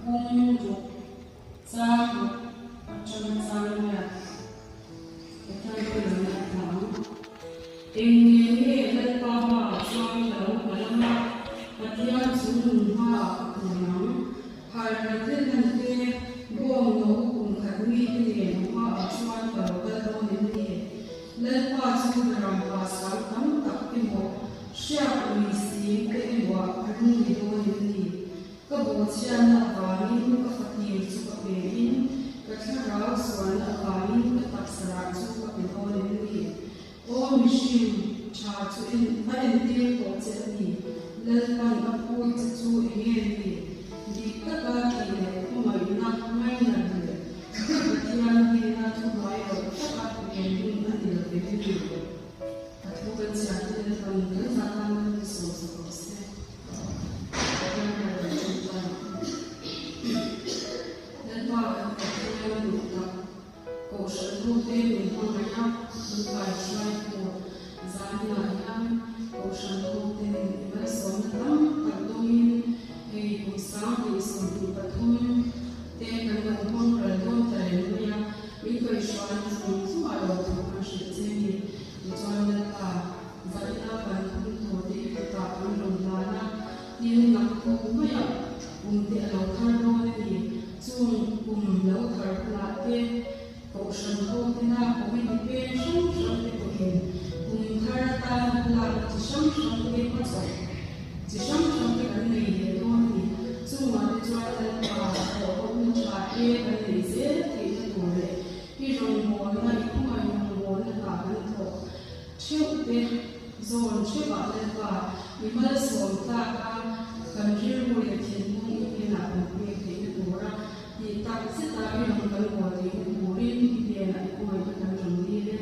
bung ru sa chon sang ya thai ko na thang eng ne le pa ma chuang lo ma pathian sun ha na har na te nan te bom no kum khat ni te ne ma chuan ko ga do ni ni le pa chu ram pa sa tam tak ti mo sha ui si te wa ni do ni ni ka bo chian na va ni ka phati chu ka pe in ka thla ra swan na va ni ka tak sara chu ka pe do ni ni o mishim cha chu in ma in ti ko che ni le pa na pu chu e ni di ka ka ki ne ko mai na mai na ni ka tian ni na chu mai ro ka ka ke ni na ni le pe ti ko a tu ka cha ni le pa ni ka sa ka ni so so ko se cổ sở hữu tên mình không phải học mình phải xoay của giá nhà em cổ sở hữu tên mình phải sống lắm cả đôi thì cuộc sống thì sống thì bật hôn tên mình đồng hôn rồi hôn tại nơi nhà mình phải xoay sống suốt đời thủ hàng sự chế mình cho nên là giá nhà bản thân thổ thì phải tạo ra đồng là na nhưng ngọc cũng mới học cùng tiền lâu khăn đôi thì chung cùng lâu thở là tên cổ sân khô thế nào của mình thì bên sống sống thì của mình cùng thở ta là chỉ sống sống cái có sạch chỉ sống sống cái vấn đề này thôi thì chung mà để cho nên là của ông cha kia vấn đề dễ thì nó đủ để khi rồi muốn là không ai muốn là cả vấn thổ trước bên rồi trước bảo lên và mình mới sống ta cần riêng một cái thiên môn như là một cái đủ ra thì ta sẽ ta cái lòng cần của thì đủ riêng thì là của mình cần dùng đi lên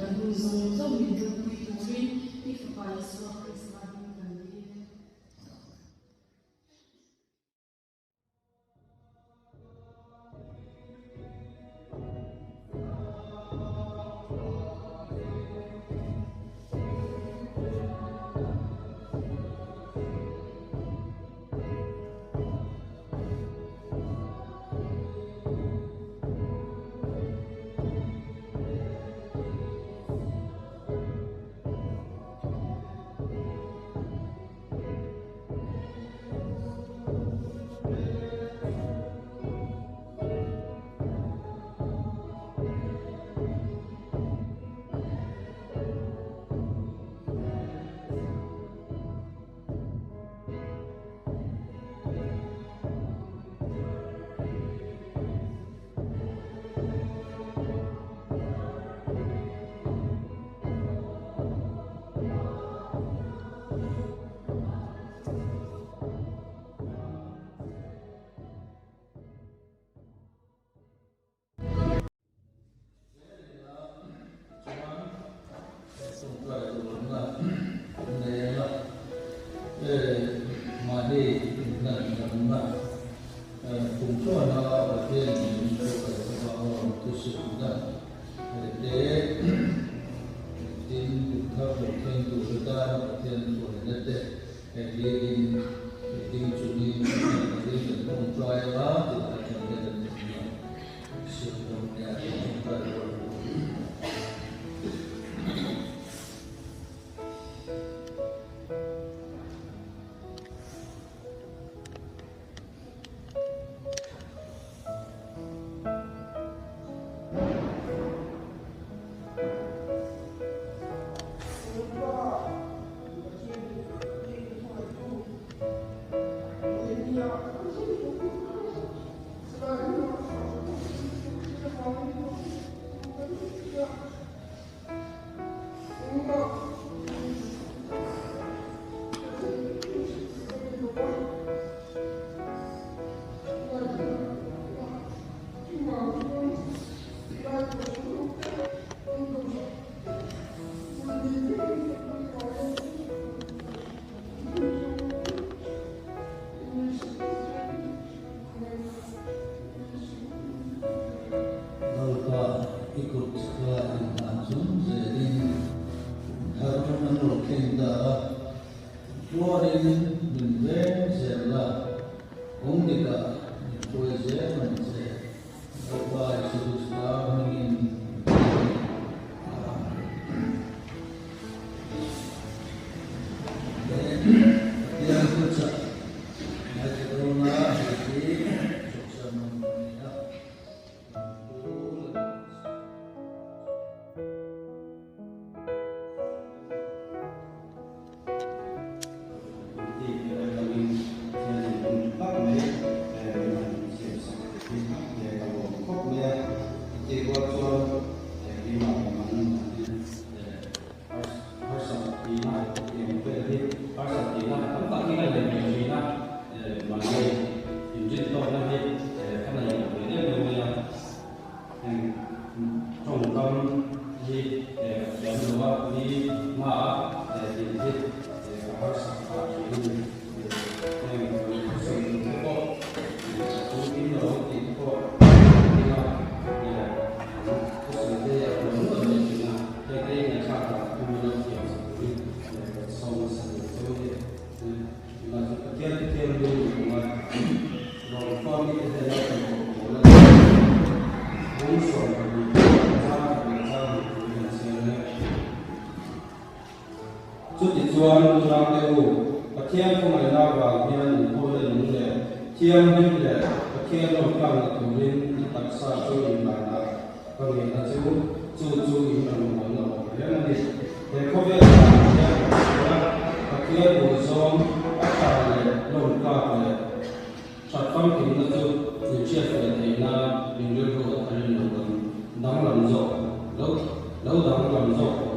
cần dùng giống mình được quy đủ riêng thì phải số cái sao mình cần đi lên nó hết cái này để được bây giờ trồng cam gì để nó đi mà để hết các sản phẩm gì nên mình sẽ có chú ý nó thì có thì là cái sự thế nó ở đây là cái này khác là cũng như nó kiểu sau một sự tôi mà thiên thiên đi mà rồi con đi thế này là muốn sống chút ít chuan ra tiêu và thiên không phải là vào thiên cô là những lệ thiên những lệ và thiên nó càng là tụ linh thì tất cả cho những bài nào và người ta chú những là một món nào thế là gì để có biết là thiên bổ sung các cái này lồng cả này sản phẩm thì nó chú những chiếc về thì là những điều đồ hay là đang làm giàu lâu đang làm giàu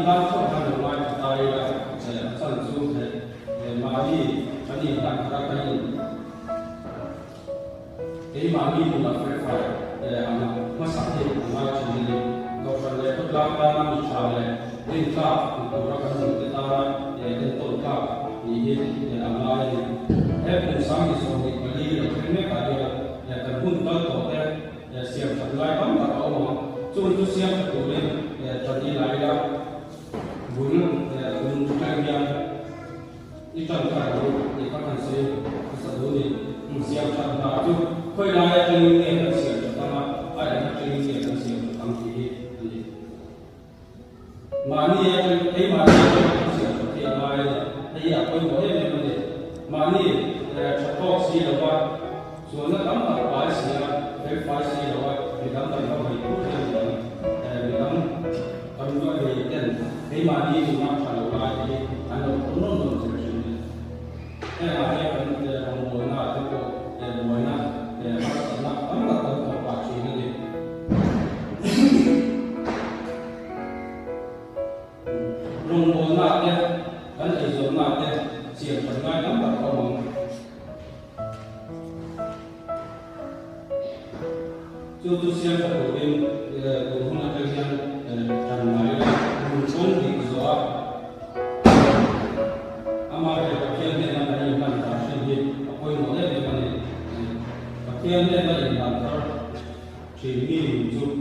tam cho han lo mai tai la san su mani ani tam ra kai cái mà đi là phải mà sáng thế mà chỉ đi đâu phải là tốt lắm ta làm gì sao lại đến cả tôi ra cái gì ta đến tốt cả thì hiện làm lại em cũng sáng thì xong thì đi là cái này cả điều là cần quân tới tổ đấy xem thật lại lắm là có mà chúng tôi xem thật rồi thật đi lại là vốn vốn cái gì đi trong cái đó thì các bạn sẽ đối đi xem thật là chú khơi lại cái này là xem thật là ai là cái này là xem thật là mà ni cái mà xem thì lại thì à કોઈ mỗi cái này mà ni chắc có gì là vậy số nó lắm là phải gì cái phải gì là vậy vì lắm là nó phải cố gắng vì lắm còn nói về cái mà ni thì nó phải là vậy thì anh nó nó cái là cái phần mồi nào cái bộ mồi nào nó sẽ là lắm là cái quá trình này rong mồi nào cái gì rồi nào cái chuyện phần ngay lắm là có mong tôi xem các bộ phim của hôm nay tôi xem rằng này là một số những gió ama cái chuyện này là những bạn đã xem đi કોઈ mỗi cái này chuyện này là những bạn đã chỉ nghĩ chút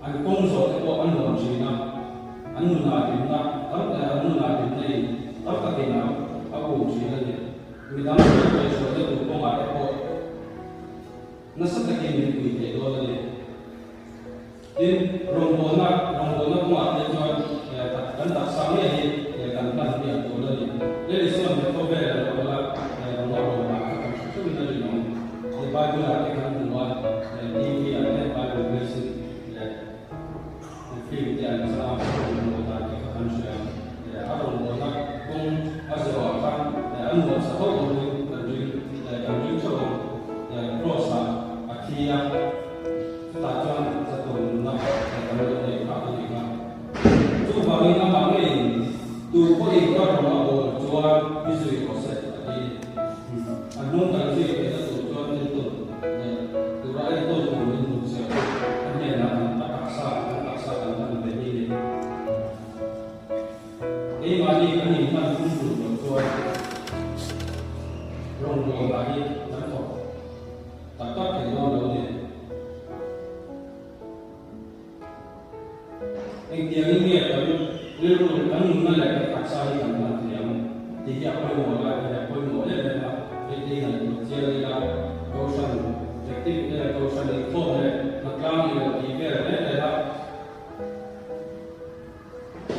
anh công số cái bộ anh làm gì nào anh muốn làm gì nào anh muốn làm gì này tất cả cái nào anh cũng chỉ là người ta nói về số cái bộ công nghệ bộ nó sắp tới cái mình bị để đó là in rong bộ nó cũng là để cho anh ta sáng này thì cần làm việc của nó để để xem được có vẻ là nó là cái mình là gì nó thì bài của là cái phần của đi thì là bài của người sinh phim thì anh sẽ làm một cái phần sẽ áp dụng một cái cũng áp dụng vào anh muốn sẽ tốt hơn cần dùng cho process khi ta cho sẽ tồn nó cần để phát triển nó chú bảo đi năm bạn này tu có ý có trong nó bộ cho ví dụ có sẽ thì anh muốn cần gì để nó tồn cho nên tồn từ đó anh tồn của mình tồn sẽ anh này là tác xa cần về đi cái mà đi cái gì mà cũng đủ cho rong buồn lại đi đánh phục tất cả cái đó đâu đi anh tiếng nghe tới liên tục anh nói là cái tác xa đi làm gì thì cái quay ngồi lại cái quay ngồi lên là cái đi là chia ra câu sản trực tiếp câu sản đi phô này nó cao như thì cái này là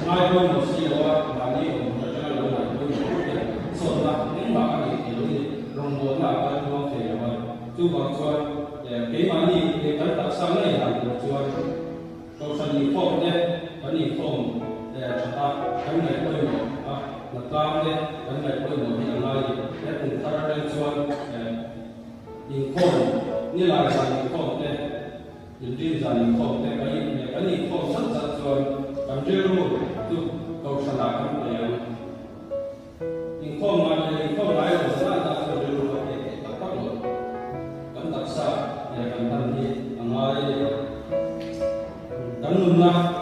mai quay một xí đó mà đi một cái là lại quay một cái sổ là những mà cái gì thì rong buồn là cái không thể mà chú bảo cho cái mà đi cái tác xa này là cho câu sản đi phô này cái đi phô để chúng ta cái này quay một là cao này cái này quay một thì là để cùng ta ra cho in phô như là sản phô này in tin sản phô này cái in phô rất rất cho cảm giác luôn tu câu sản là cái này in phô mà in phô lại rồi sẽ là ta cho luôn cái tác rồi cảm tác sa để cảm thân đi ngoài cảm ơn na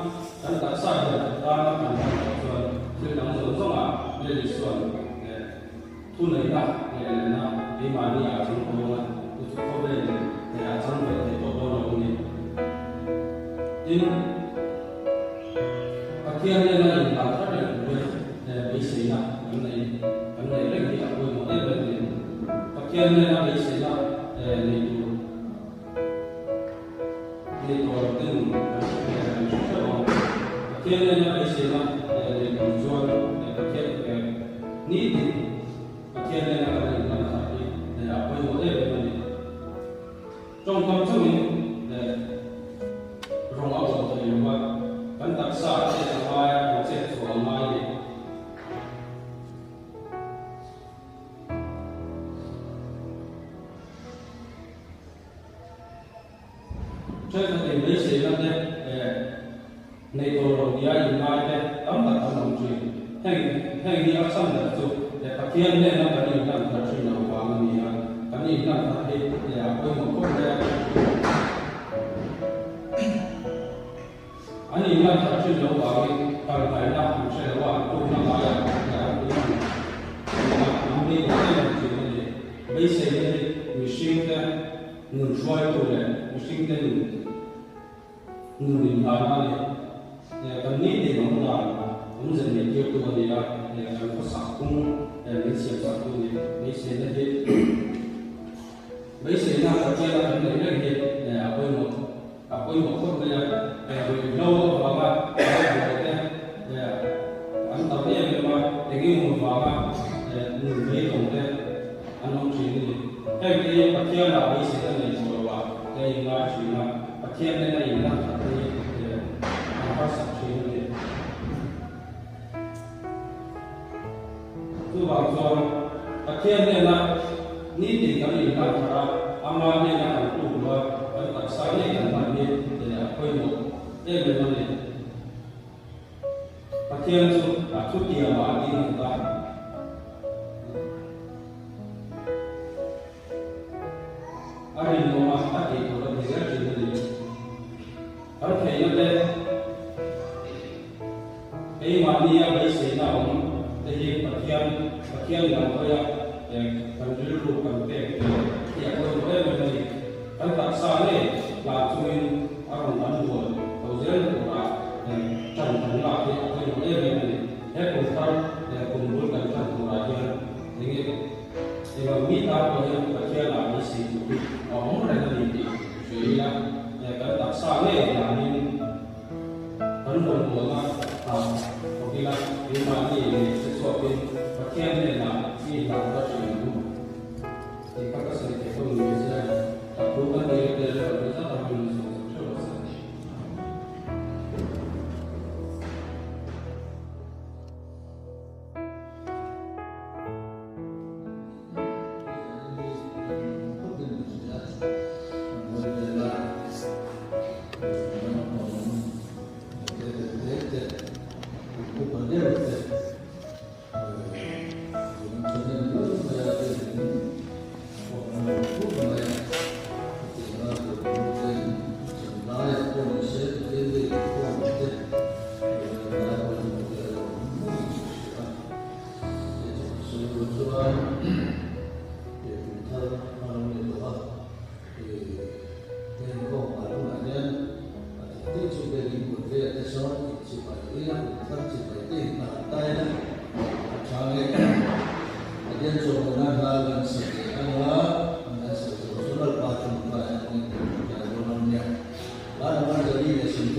cảm tác sa để ta cảm cho sự nắm giữ trong để soạn thu lấy lại là đi mà đi ở trong công an tôi có về để ở trong về thì có bao nhiêu người nhưng khi anh lên là làm rất là về bị xí là cái này rất là nhiều người một cái vấn đề khi anh lên là bị xí là để có từng khi anh lên là bị xí là để cho ní thì khi anh lên là cái này là để ở quay một cái vấn đề trong tâm trí mình để rong áo rồi thì là vẫn tác xa sẽ là mai sẽ số mai chơi sẽ là này tôi rồi đi ai mai thế tấm là tấm lòng chuyện hay đi ở sân là chụp để phát hiện nên là cái gì làm thật sự là quá mình cái gì làm thật thì để tôi một câu để anh ấy làm thật sự là quá cần phải làm sẽ là quá tôi làm lại là làm đi cái này chuyện này bây giờ này mình sinh ra người xoay tôi này mình sinh ra người mình làm này cái này thì nó là cũng dần dần tiêu tôi thì là có sản cũng mình xem sản cũng thì mình xem là gì bây giờ là cái kia là mình lấy cái gì quay một con này rồi lâu và mà anh tập đi mà để cái một vào mà người lấy đồng thế anh không chỉ cái cái kia là bây giờ là mình rồi vào cái là chỉ là cái kia này là gì đó phát triển như thế, cứ bảo cho các thiên này là ní thì cái gì là thật ra, ama này là cái tủ là cái đặc sản này là bản địa để quay một, đây là vấn đề. Các thiên số là chút tiền mà đi người ta, anh đi mua mà các thì có thể rất là nhiều, ở thế như thế. Cái mà đi ở đây sẽ là ông thì phát hiện là tôi cần giữ được cần tiền thì tôi nói với mình cái đặc sản này là chúng mình ở trong bản đồ đầu tiên là trồng trồng lại thì tôi nói với mình hết cùng thân cùng với cần trồng cùng lại thì mà biết ta có những phát hiện là cái gì cũng ông này là gì thì là cái đặc sản này là nên bản đồ của nó vì là vì mà thì sẽ so với phát hiện này là khi làm ra chuyện thì các cái sự kiện không như thế cũng có thể là rất là nhiều sự cho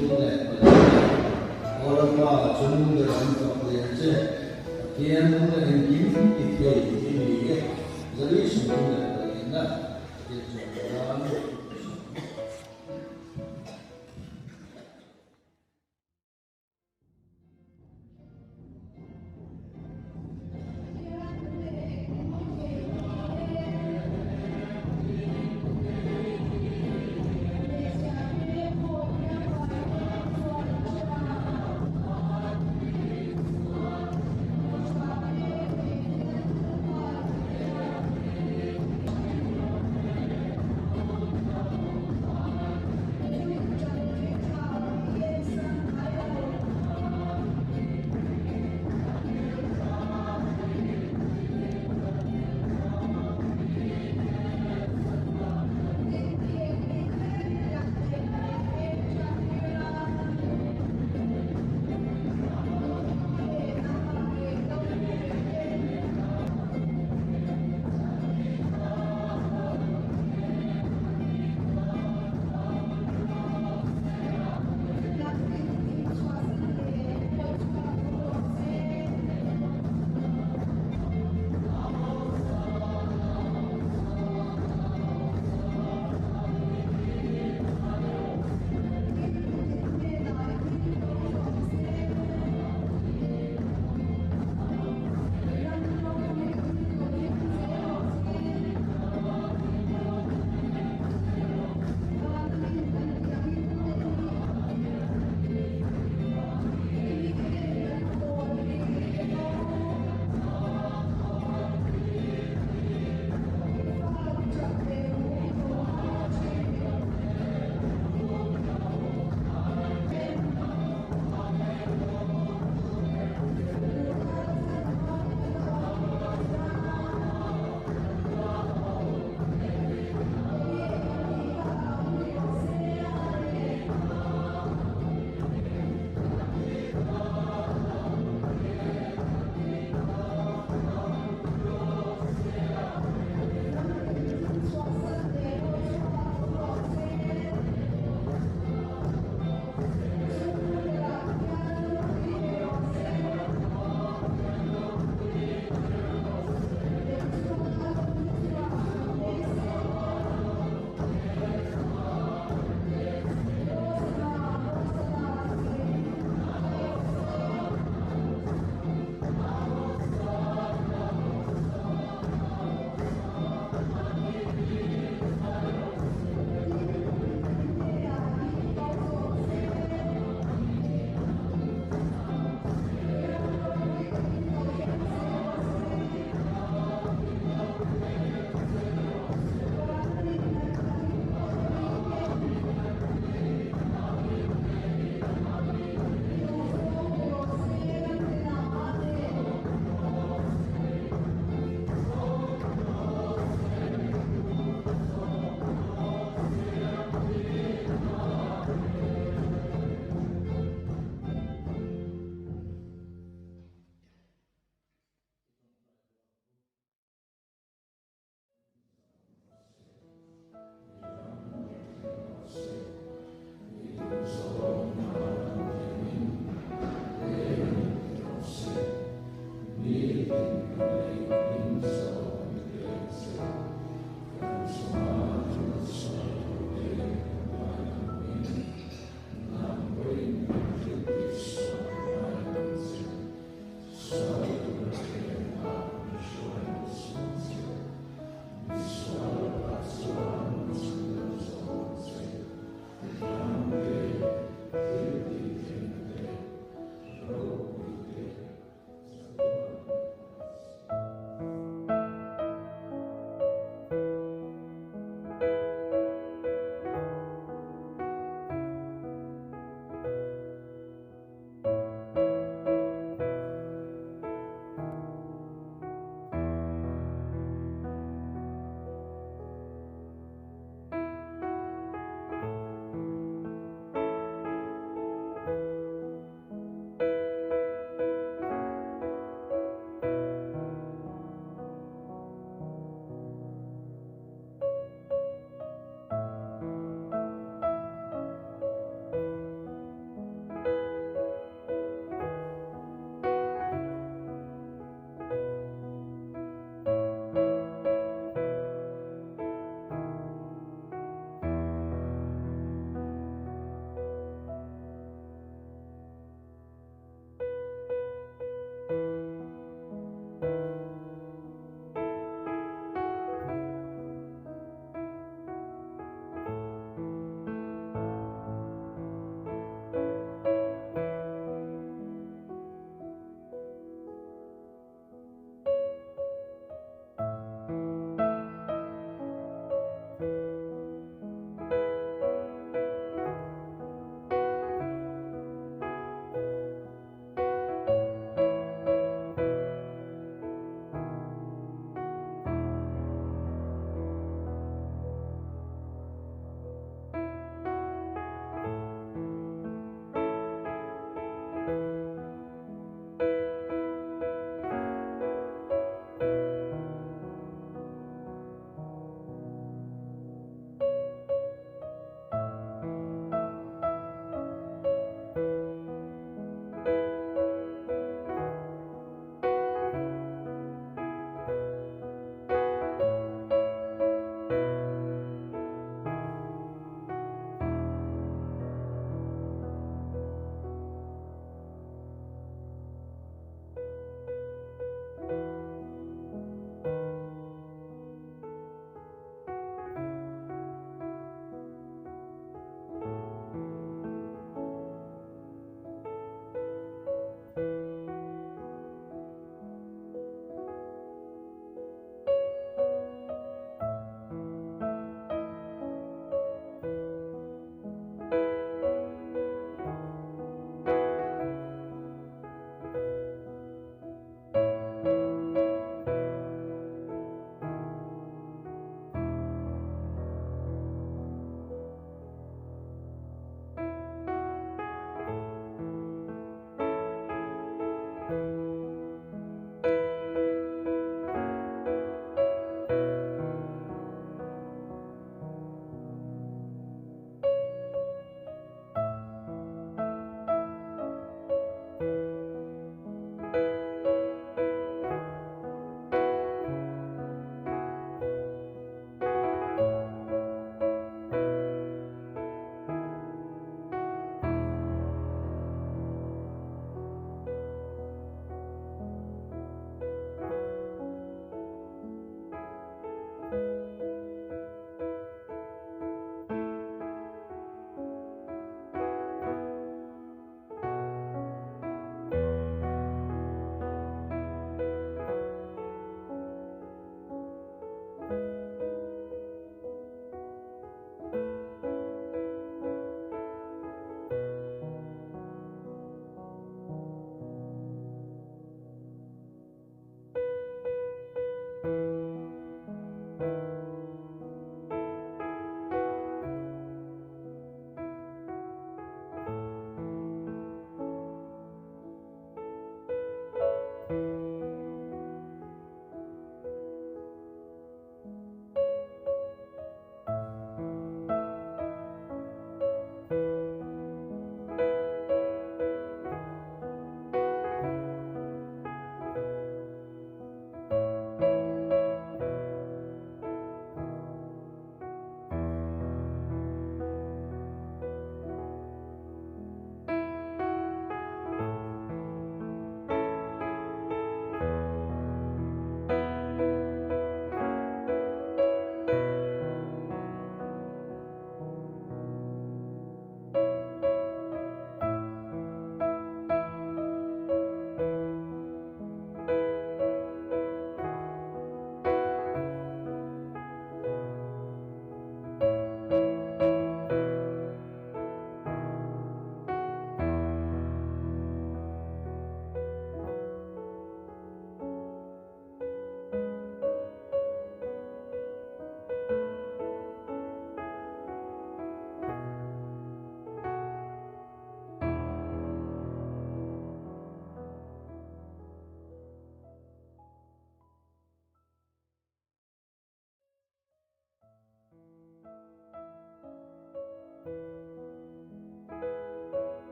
네.